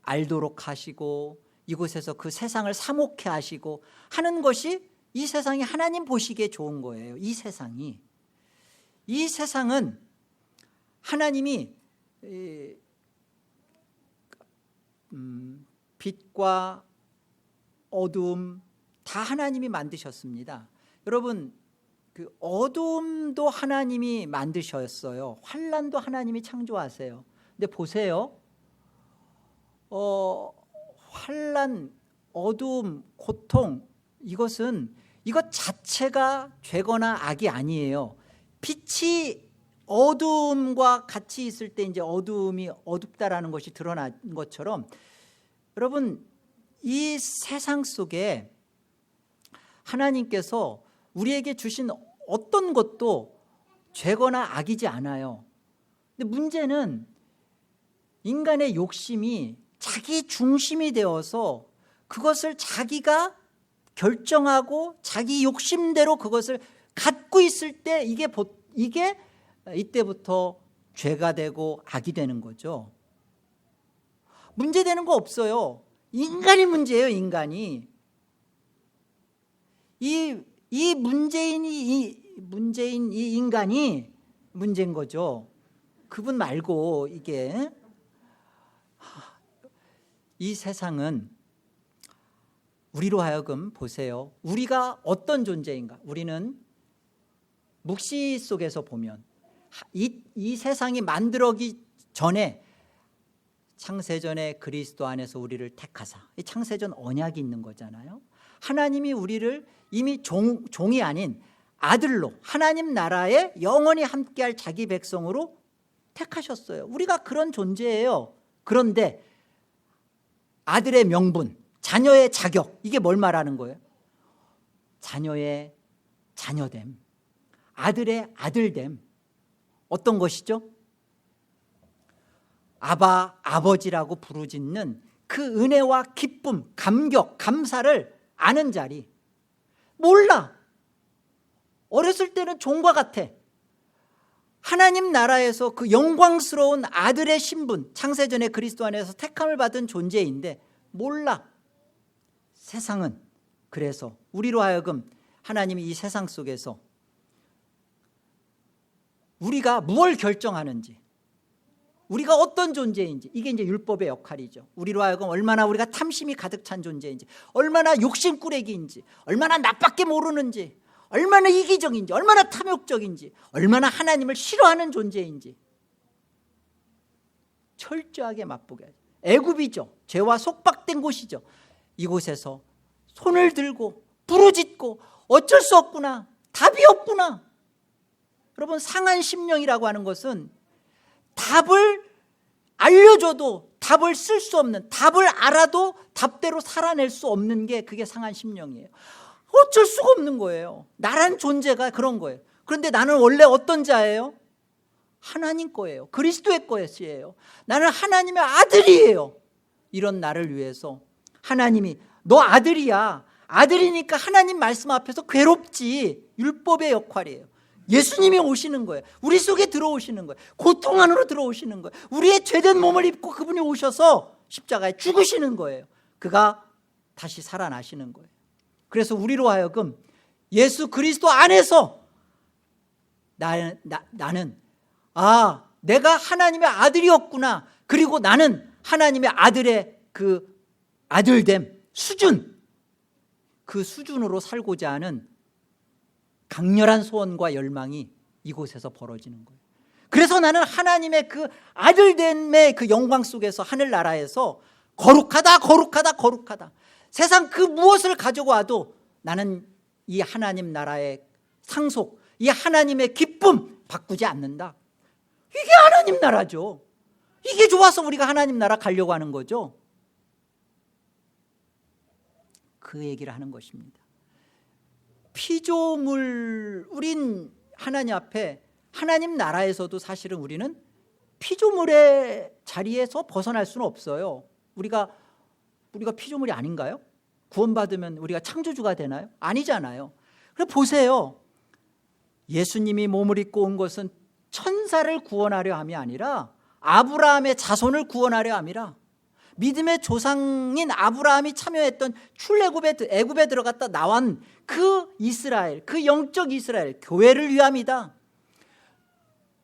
알도록 하시고 이곳에서 그 세상을 사목해 하시고 하는 것이 이 세상이 하나님 보시기에 좋은 거예요. 이 세상은 하나님이 빛과 어둠 다 하나님이 만드셨습니다. 여러분, 그 어둠도 하나님이 만드셨어요. 환난도 하나님이 창조하세요. 근데 보세요, 환난, 어둠, 고통, 이것 자체가 죄거나 악이 아니에요. 빛이 어둠과 같이 있을 때 이제 어둠이 어둡다라는 것이 드러난 것처럼, 여러분, 이 세상 속에 하나님께서 우리에게 주신 어떤 것도 죄거나 악이지 않아요. 근데 문제는 인간의 욕심이 자기 중심이 되어서 그것을 자기가 결정하고 자기 욕심대로 그것을 갖고 있을 때 이게 이때부터 죄가 되고 악이 되는 거죠. 문제되는 거 없어요. 인간이 문제예요. 인간이. 이 문제인 이 인간이 문제인 거죠. 그분 말고. 이게 이 세상은 우리로 하여금 보세요. 우리가 어떤 존재인가? 우리는 묵시 속에서 보면 이 세상이 만들어지기 전에 창세전에 그리스도 안에서 우리를 택하사, 이 창세전 언약이 있는 거잖아요. 하나님이 우리를 이미 종이 아닌 아들로 하나님 나라에 영원히 함께할 자기 백성으로 택하셨어요. 우리가 그런 존재예요. 그런데 아들의 명분, 자녀의 자격, 이게 뭘 말하는 거예요? 자녀의 자녀됨, 아들의 아들됨. 어떤 것이죠? 아버지라고 부르짖는 그 은혜와 기쁨, 감격, 감사를 아는 자리. 몰라. 어렸을 때는 종과 같아. 하나님 나라에서 그 영광스러운 아들의 신분, 창세전에 그리스도 안에서 택함을 받은 존재인데 몰라. 세상은 그래서 우리로 하여금 하나님이 이 세상 속에서 우리가 무엇을 결정하는지, 우리가 어떤 존재인지, 이게 이제 율법의 역할이죠. 우리로 하여금 얼마나 우리가 탐심이 가득 찬 존재인지, 얼마나 욕심꾸레기인지, 얼마나 나밖에 모르는지, 얼마나 이기적인지, 얼마나 탐욕적인지, 얼마나 하나님을 싫어하는 존재인지 철저하게 맛보게 하죠. 애굽이죠. 죄와 속박된 곳이죠. 이곳에서 손을 들고 부르짖고 어쩔 수 없구나, 답이 없구나. 여러분, 상한 심령이라고 하는 것은 답을 알려줘도 답을 쓸 수 없는, 답을 알아도 답대로 살아낼 수 없는 게 그게 상한 심령이에요. 어쩔 수가 없는 거예요. 나란 존재가 그런 거예요. 그런데 나는 원래 어떤 자예요? 하나님 거예요. 그리스도의 것이에요. 나는 하나님의 아들이에요. 이런 나를 위해서 하나님이 너 아들이야. 아들이니까 하나님 말씀 앞에서 괴롭지. 율법의 역할이에요. 예수님이 오시는 거예요. 우리 속에 들어오시는 거예요. 고통 안으로 들어오시는 거예요. 우리의 죄된 몸을 입고 그분이 오셔서 십자가에 죽으시는 거예요. 그가 다시 살아나시는 거예요. 그래서 우리로 하여금 예수 그리스도 안에서 나는 내가 하나님의 아들이었구나. 그리고 나는 하나님의 아들의 그 아들됨 수준, 그 수준으로 살고자 하는 강렬한 소원과 열망이 이곳에서 벌어지는 거예요. 그래서 나는 하나님의 그 아들됨의 그 영광 속에서 하늘나라에서 거룩하다 거룩하다 거룩하다. 세상 그 무엇을 가지고 와도 나는 이 하나님 나라의 상속, 이 하나님의 기쁨 바꾸지 않는다. 이게 하나님 나라죠. 이게 좋아서 우리가 하나님 나라 가려고 하는 거죠. 그 얘기를 하는 것입니다. 피조물, 우린 하나님 앞에, 하나님 나라에서도 사실은 우리는 피조물의 자리에서 벗어날 수는 없어요. 우리가 피조물이 아닌가요? 구원받으면 우리가 창조주가 되나요? 아니잖아요. 그래 보세요. 예수님이 몸을 입고 온 것은 천사를 구원하려 함이 아니라 아브라함의 자손을 구원하려 함이라. 믿음의 조상인 아브라함이 참여했던 애굽에 들어갔다 나온 그 이스라엘, 그 영적 이스라엘, 교회를 위함이다.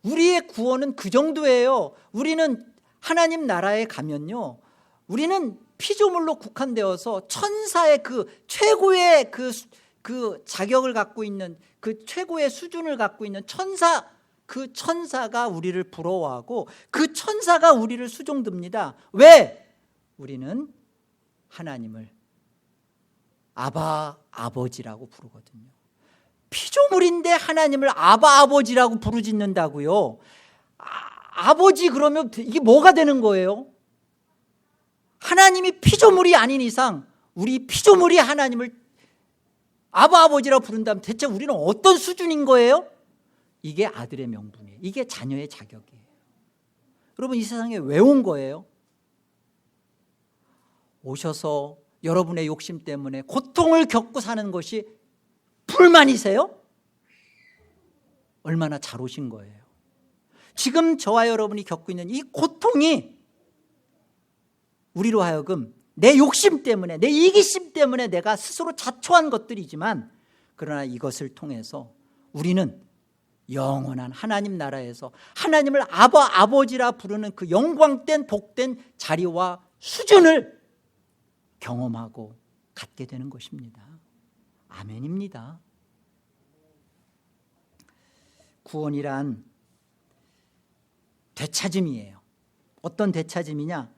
우리의 구원은 그 정도예요. 우리는 하나님 나라에 가면요, 우리는 피조물로 국한되어서 천사의 그 최고의 그 자격을 갖고 있는, 그 최고의 수준을 갖고 있는 그 천사가 우리를 부러워하고 그 천사가 우리를 수종듭니다. 왜? 우리는 하나님을 아버지라고 부르거든요. 피조물인데 하나님을 아버지라고 부르짖는다고요. 아버지 그러면 이게 뭐가 되는 거예요? 하나님이 피조물이 아닌 이상 우리 피조물이 하나님을 아버지라고 부른다면 대체 우리는 어떤 수준인 거예요? 이게 아들의 명분이에요. 이게 자녀의 자격이에요. 여러분, 이 세상에 왜 온 거예요? 오셔서 여러분의 욕심 때문에 고통을 겪고 사는 것이 불만이세요? 얼마나 잘 오신 거예요. 지금 저와 여러분이 겪고 있는 이 고통이 우리로 하여금 내 욕심 때문에, 내 이기심 때문에 내가 스스로 자초한 것들이지만, 그러나 이것을 통해서 우리는 영원한 하나님 나라에서 하나님을 아버지라 부르는 그 영광된 복된 자리와 수준을 경험하고 갖게 되는 것입니다. 아멘입니다. 구원이란 되찾음이에요. 어떤 되찾음이냐?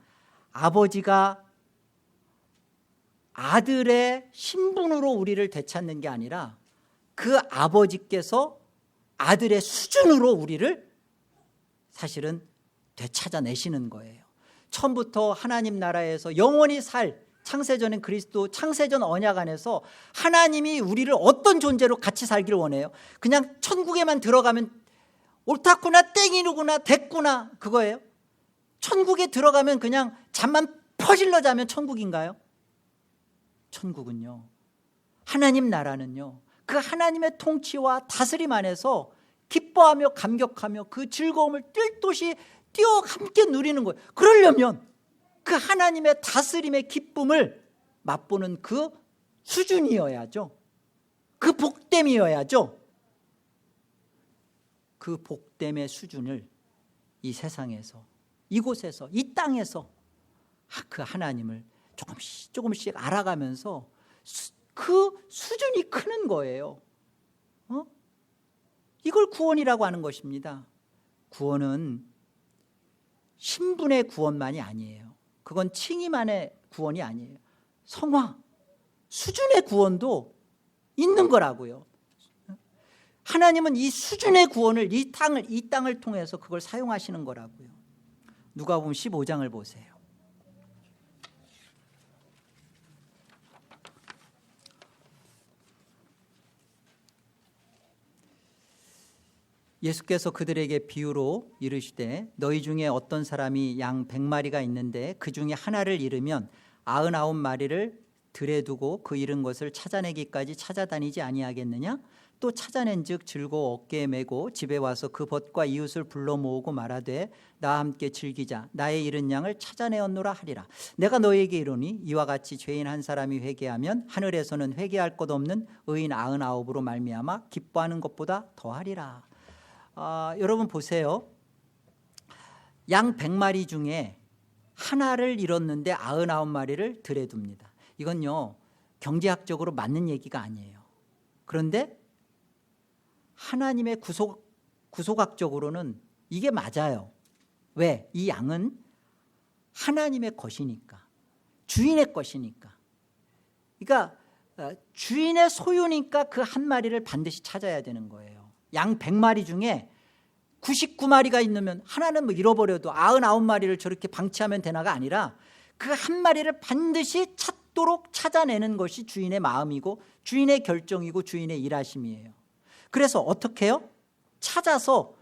아버지가 아들의 신분으로 우리를 되찾는 게 아니라 그 아버지께서 아들의 수준으로 우리를 사실은 되찾아내시는 거예요. 처음부터 하나님 나라에서 영원히 살 창세전인 그리스도, 창세전 언약 안에서 하나님이 우리를 어떤 존재로 같이 살기를 원해요? 그냥 천국에만 들어가면 옳다구나, 땡이구나, 됐구나, 그거예요? 천국에 들어가면 그냥 잠만 퍼질러 자면 천국인가요? 천국은요, 하나님 나라는요, 그 하나님의 통치와 다스림 안에서 기뻐하며 감격하며 그 즐거움을 뜰도시 뛰어 함께 누리는 거예요. 그러려면 그 하나님의 다스림의 기쁨을 맛보는 그 수준이어야죠. 그 복됨이어야죠. 그 복됨의 수준을 이 세상에서, 이곳에서, 이 땅에서 그 하나님을 조금씩 알아가면서 그 수준이 크는 거예요. 이걸 구원이라고 하는 것입니다. 구원은 신분의 구원만이 아니에요. 그건 칭의만의 구원이 아니에요. 성화, 수준의 구원도 있는 거라고요. 하나님은 이 수준의 구원을 이 땅을 통해서 그걸 사용하시는 거라고요. 누가복음 15장을 보세요. 예수께서 그들에게 비유로 이르시되 너희 중에 어떤 사람이 양 100마리가 있는데 그 중에 하나를 잃으면 99마리를 들에 두고 그 잃은 것을 찾아내기까지 찾아다니지 아니하겠느냐? 또 찾아낸즉 들고 어깨에 메고 집에 와서 그 벗과 이웃을 불러 모으고 말하되 나와 함께 즐기자. 나의 잃은 양을 찾아내었노라 하리라. 내가 너희에게 이르노니 이와 같이 죄인 한 사람이 회개하면 하늘에서는 회개할 것 없는 의인 99으로 말미암아 기뻐하는 것보다 더하리라. 여러분 보세요. 양 100마리 중에 하나를 잃었는데 99마리를 들에 둡니다. 이건요 경제학적으로 맞는 얘기가 아니에요. 그런데 하나님의 구속학적으로는 이게 맞아요. 왜? 이 양은 하나님의 것이니까, 주인의 것이니까. 그러니까 주인의 소유니까 그 한 마리를 반드시 찾아야 되는 거예요. 양 100마리 중에 99마리가 있으면 하나는 뭐 잃어버려도 99마리를 저렇게 방치하면 되나가 아니라 그 한 마리를 반드시 찾도록 찾아내는 것이 주인의 마음이고 주인의 결정이고 주인의 일하심이에요. 그래서 어떻게 해요? 찾아서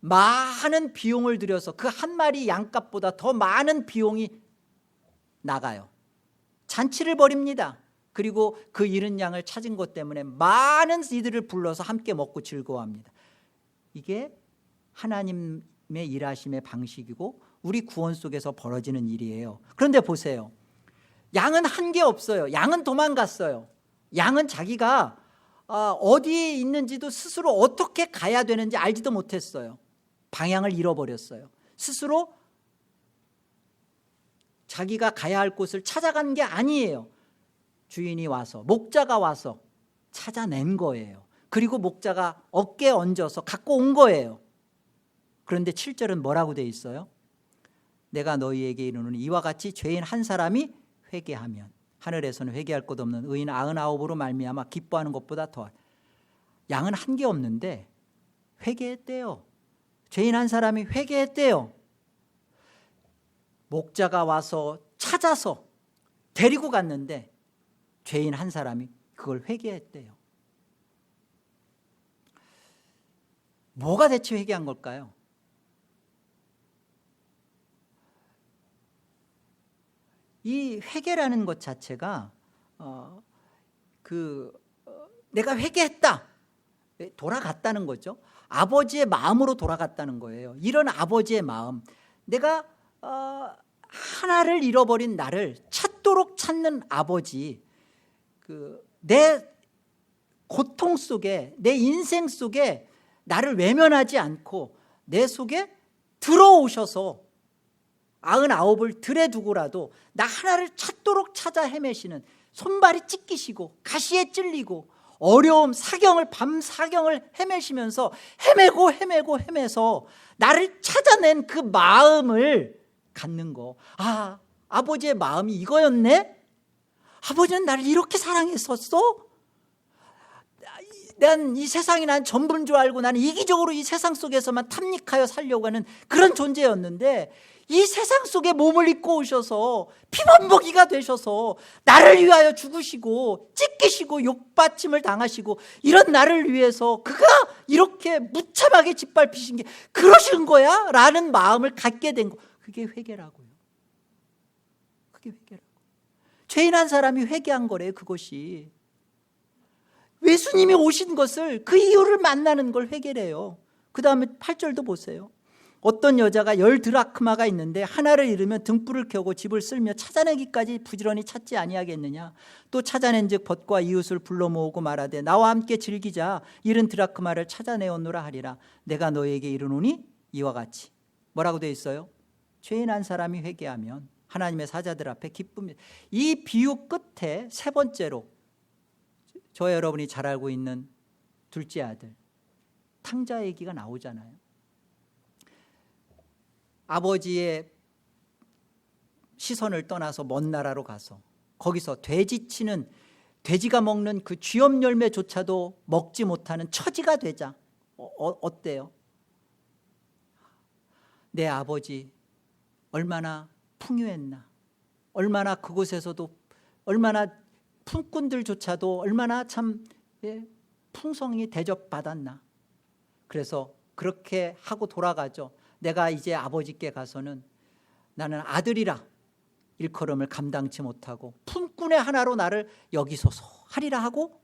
많은 비용을 들여서 그 한 마리 양값보다 더 많은 비용이 나가요. 잔치를 벌입니다. 그리고 그 잃은 양을 찾은 것 때문에 많은 이들을 불러서 함께 먹고 즐거워합니다. 이게 하나님의 일하심의 방식이고 우리 구원 속에서 벌어지는 일이에요. 그런데 보세요. 양은 한 게 없어요. 양은 도망갔어요. 양은 자기가 어디에 있는지도 스스로 어떻게 가야 되는지 알지도 못했어요. 방향을 잃어버렸어요. 스스로 자기가 가야 할 곳을 찾아간 게 아니에요. 주인이 와서, 목자가 와서 찾아낸 거예요. 그리고 목자가 어깨에 얹어서 갖고 온 거예요. 그런데 7절은 뭐라고 돼 있어요? 내가 너희에게 이르노니 이와 같이 죄인 한 사람이 회개하면 하늘에서는 회개할 것 없는 의인 99으로 말미암아 기뻐하는 것보다 더. 양은 한 게 없는데 회개했대요. 죄인 한 사람이 회개했대요. 목자가 와서 찾아서 데리고 갔는데 죄인 한 사람이 그걸 회개했대요. 뭐가 대체 회개한 걸까요? 이 회개라는 것 자체가 내가 회개했다, 돌아갔다는 거죠. 아버지의 마음으로 돌아갔다는 거예요. 이런 아버지의 마음, 내가 하나를 잃어버린 나를 찾도록 찾는 아버지, 내 고통 속에, 내 인생 속에 나를 외면하지 않고 내 속에 들어오셔서 99을 들에 두고라도 나 하나를 찾도록 찾아 헤매시는, 손발이 찢기시고 가시에 찔리고 어려움, 밤 사경을 헤매시면서 헤매서 나를 찾아낸 그 마음을 갖는 거. 아버지의 마음이 이거였네? 아버지는 나를 이렇게 사랑했었어? 난 이 세상이 난 전부인 줄 알고 나는 이기적으로 이 세상 속에서만 탐닉하여 살려고 하는 그런 존재였는데 이 세상 속에 몸을 입고 오셔서 피범벅이가 되셔서 나를 위하여 죽으시고 찢기시고 욕받침을 당하시고 이런 나를 위해서 그가 이렇게 무참하게 짓밟히신 게 그러신 거야? 라는 마음을 갖게 된 거. 그게 회개라고요. 그게 회개라고. 죄인 한 사람이 회개한 거래요. 그것이 예수님이 오신 것을, 그 이유를 만나는 걸 회개래요. 그 다음에 8절도 보세요. 어떤 여자가 10 드라크마가 있는데 하나를 잃으면 등불을 켜고 집을 쓸며 찾아내기까지 부지런히 찾지 아니하겠느냐. 또 찾아낸즉 벗과 이웃을 불러 모으고 말하되 나와 함께 즐기자. 잃은 드라크마를 찾아내었노라 하리라. 내가 너에게 이르노니 이와 같이. 뭐라고 되어 있어요? 죄인 한 사람이 회개하면 하나님의 사자들 앞에 기쁨이. 이 비유 끝에 세 번째로 저 여러분이 잘 알고 있는 둘째 아들 탕자 얘기가 나오잖아요. 아버지의 시선을 떠나서 먼 나라로 가서 거기서 돼지가 먹는 그 쥐염 열매조차도 먹지 못하는 처지가 되자 어때요? 내 아버지 얼마나 풍요했나, 얼마나 그곳에서도 얼마나 품꾼들조차도 얼마나 참 풍성히 대접받았나. 그래서 그렇게 하고 돌아가죠. 내가 이제 아버지께 가서는 나는 아들이라 일컬음을 감당치 못하고 품꾼의 하나로 나를 여기소서 하리라 하고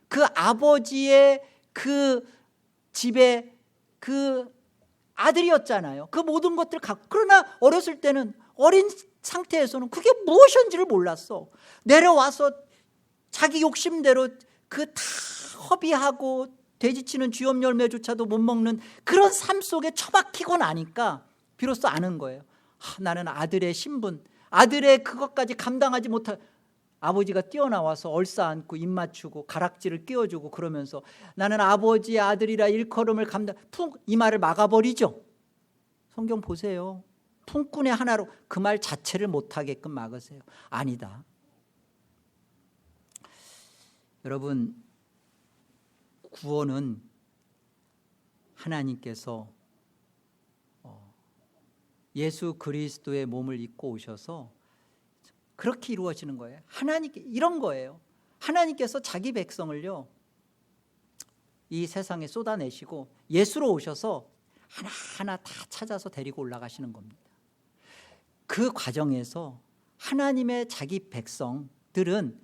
그 아버지의 그 집에 그 아들이었잖아요. 그 모든 것들을 갖고. 그러나 어렸을 때는 어린 상태에서는 그게 무엇인지를 몰랐어. 내려와서 자기 욕심대로 그 다 허비하고 돼지치는 쥐염 열매조차도 못 먹는 그런 삶 속에 처박히고 나니까 비로소 아는 거예요. 나는 아들의 신분, 아들의 그것까지 감당하지 못할, 아버지가 뛰어나와서 얼싸안고 입 맞추고 가락지를 끼워주고 그러면서 나는 아버지의 아들이라 일컬음을 이 말을 막아버리죠. 성경 보세요. 품꾼의 하나로 그 말 자체를 못하게끔 막으세요. 아니다. 여러분, 구원은 하나님께서 예수 그리스도의 몸을 입고 오셔서 그렇게 이루어지는 거예요. 하나님께 이런 거예요. 하나님께서 자기 백성을요, 이 세상에 쏟아내시고 예수로 오셔서 하나하나 다 찾아서 데리고 올라가시는 겁니다. 그 과정에서 하나님의 자기 백성들은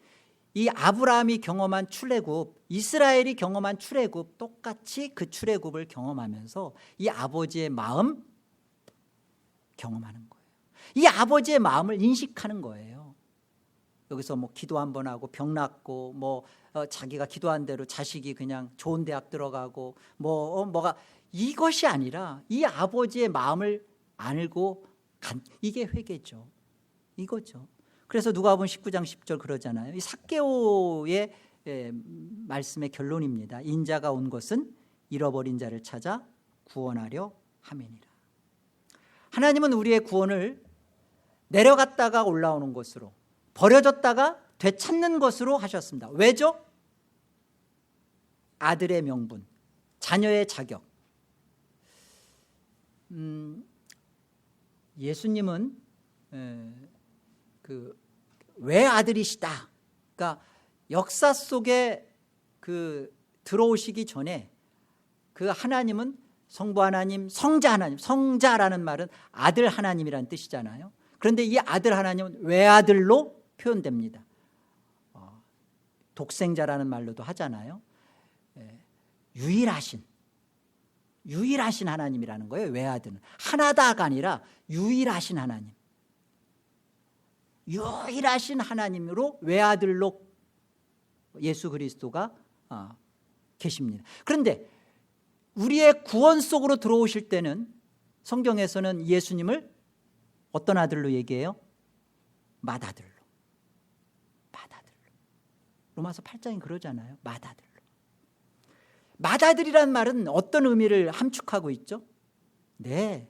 이 아브라함이 경험한 출애굽, 이스라엘이 경험한 출애굽, 똑같이 그 출애굽을 경험하면서 이 아버지의 마음 경험하는 거예요. 이 아버지의 마음을 인식하는 거예요. 여기서 뭐 기도 한번 하고 병 낫고 자기가 기도한 대로 자식이 그냥 좋은 대학 들어가고 뭐가 이것이 아니라 이 아버지의 마음을 알고 이게 회개죠. 이거죠. 그래서 누가복음 19장 10절 그러잖아요. 이 삭개오의 말씀의 결론입니다. 인자가 온 것은 잃어버린 자를 찾아 구원하려 함이니라. 하나님은 우리의 구원을 내려갔다가 올라오는 것으로, 버려졌다가 되찾는 것으로 하셨습니다. 왜죠? 아들의 명분, 자녀의 자격. 예수님은 왜 아들이시다. 그러니까 역사 속에 들어오시기 전에 그 하나님은 성부 하나님, 성자 하나님, 성자라는 말은 아들 하나님이라는 뜻이잖아요. 그런데 이 아들 하나님은 외아들로 표현됩니다. 독생자라는 말로도 하잖아요. 유일하신 하나님이라는 거예요. 외아들은 하나다가 아니라 유일하신 하나님, 유일하신 하나님으로 외아들로 예수 그리스도가 계십니다. 그런데 우리의 구원 속으로 들어오실 때는 성경에서는 예수님을 어떤 아들로 얘기해요? 맏아들로. 로마서 8장이 그러잖아요. 맏아들이란 말은 어떤 의미를 함축하고 있죠? 네,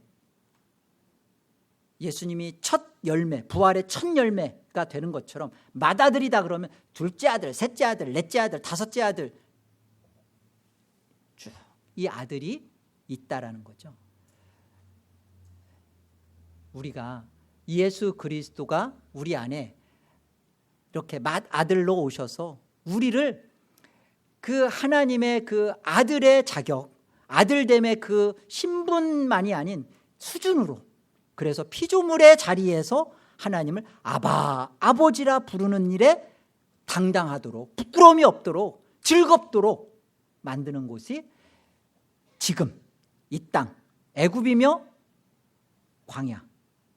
예수님이 첫 열매, 부활의 첫 열매가 되는 것처럼 맏아들이다 그러면 둘째 아들, 셋째 아들, 넷째 아들, 다섯째 아들, 쭉 이 아들이 있다라는 거죠. 우리가 예수 그리스도가 우리 안에 이렇게 맏아들로 오셔서 우리를 그 하나님의 그 아들의 자격, 아들됨의 그 신분만이 아닌 수준으로, 그래서 피조물의 자리에서 하나님을 아버지라 부르는 일에 당당하도록, 부끄러움이 없도록, 즐겁도록 만드는 곳이 지금 이 땅 애굽이며 광야,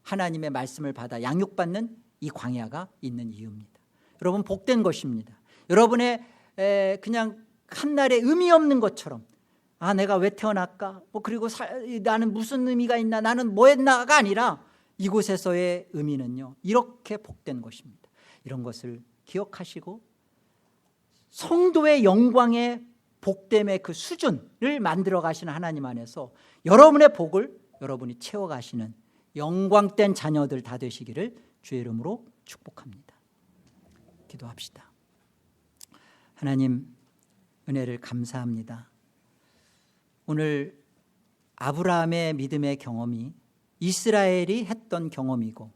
하나님의 말씀을 받아 양육받는 이 광야가 있는 이유입니다. 여러분, 복된 것입니다. 여러분의 그냥 한날의 의미 없는 것처럼, 내가 왜 태어날까? 그리고 나는 무슨 의미가 있나? 나는 뭐 했나가 아니라 이곳에서의 의미는요, 이렇게 복된 것입니다. 이런 것을 기억하시고 성도의 영광의 복됨의 그 수준을 만들어 가시는 하나님 안에서 여러분의 복을 여러분이 채워가시는 영광된 자녀들 다 되시기를 주의 이름으로 축복합니다. 기도합시다. 하나님, 은혜를 감사합니다. 오늘 아브라함의 믿음의 경험이 이스라엘이 했던 경험이고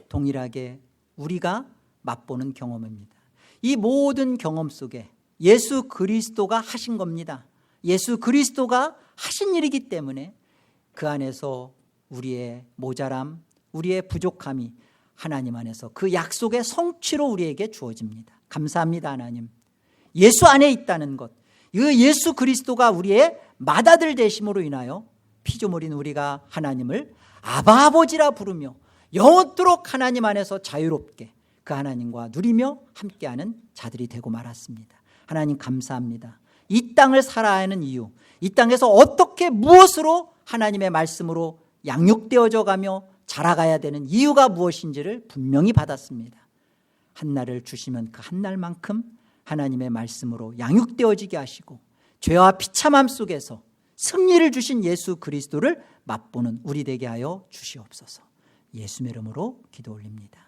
동일하게 우리가 맛보는 경험입니다. 이 모든 경험 속에 예수 그리스도가 하신 겁니다. 예수 그리스도가 하신 일이기 때문에 그 안에서 우리의 모자람, 우리의 부족함이 하나님 안에서 그 약속의 성취로 우리에게 주어집니다. 감사합니다. 하나님, 예수 안에 있다는 것, 이 예수 그리스도가 우리의 맏아들 되심으로 인하여 피조물인 우리가 하나님을 아버지라 부르며 영원토록 하나님 안에서 자유롭게 그 하나님과 누리며 함께하는 자들이 되고 말았습니다. 하나님 감사합니다. 이 땅을 살아야 하는 이유, 이 땅에서 어떻게 무엇으로 하나님의 말씀으로 양육되어져 가며 자라가야 되는 이유가 무엇인지를 분명히 받았습니다. 한날을 주시면 그 한날만큼 하나님의 말씀으로 양육되어지게 하시고 죄와 비참함 속에서 승리를 주신 예수 그리스도를 맛보는 우리 되게 하여 주시옵소서. 예수의 이름으로 기도 올립니다.